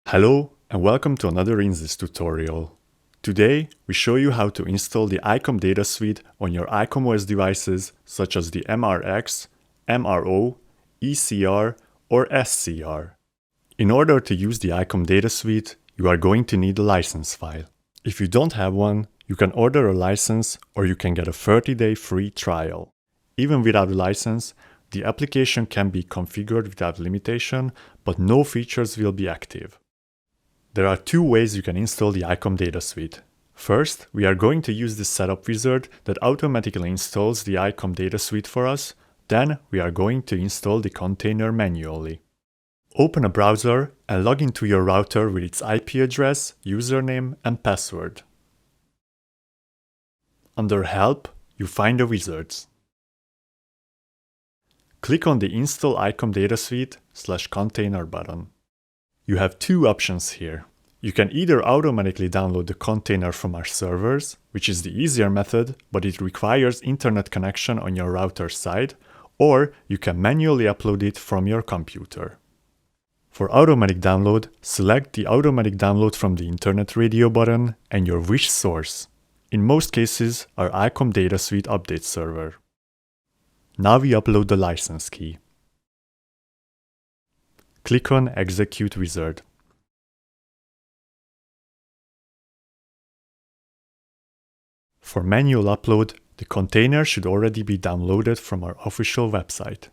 Hello and welcome to another INSYS tutorial. Today we show you how to install the icom data suite on your icom OS devices such as the MRX, MRO, ECR or SCR. In order to use the icom data suite, you are going to need a license file. If you don't have one, you can order a license or you can get a 30-day free trial. Even without a license, the application can be configured without limitation, but no features will be active. There are two ways you can install the icom data suite. First, we are going to use the setup wizard that automatically installs the icom data suite for us. Then we are going to install the container manually. Open a browser and log into your router with its IP address, username and password. Under Help, you find the wizards. Click on the Install icom data suite/container button. You have two options here. You can either automatically download the container from our servers, which is the easier method, but it requires internet connection on your router side, or you can manually upload it from your computer. For automatic download, select the Automatic Download from the Internet Radio button and your wish source. In most cases, our icom data suite update server. Now we upload the license key. Click on Execute Wizard. For manual upload, the container should already be downloaded from our official website.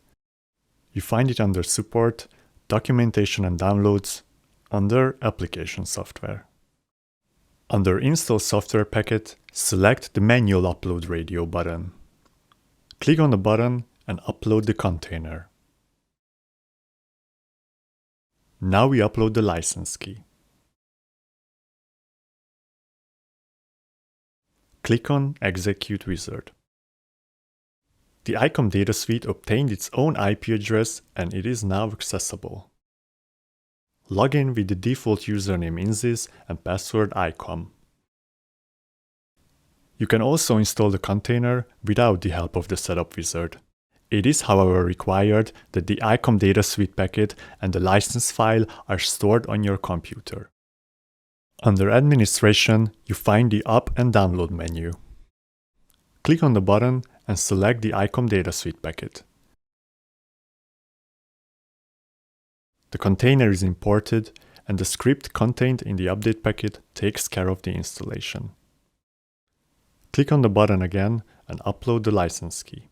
You find it under Support, Documentation and Downloads, under Application Software. Under Install Software Packet, select the Manual Upload Radio button. Click on the button and upload the container. Now we upload the license key. Click on Execute Wizard. The icom data suite obtained its own IP address and it is now accessible. Log in with the default username INSYS and password icom. You can also install the container without the help of the setup wizard. It is, however, required that the icom data suite packet and the license file are stored on your computer. Under Administration, you find the Up and Download menu. Click on the button and select the icom data suite packet. The container is imported and the script contained in the update packet takes care of the installation. Click on the button again and upload the license key.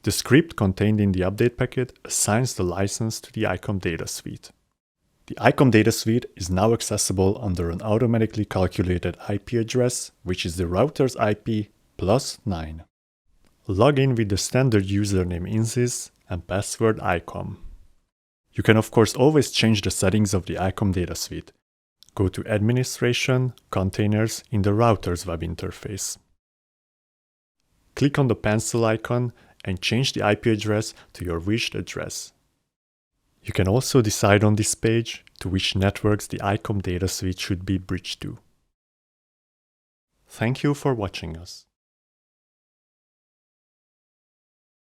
The script contained in the update packet assigns the license to the icom data suite. The icom data suite is now accessible under an automatically calculated IP address, which is the router's IP +9. Log in with the standard username INSYS and password icom. You can of course always change the settings of the icom data suite. Go to Administration, Containers in the router's web interface. Click on the pencil icon and change the IP address to your wished address. You can also decide on this page to which networks the icom data suite should be bridged to. Thank you for watching us.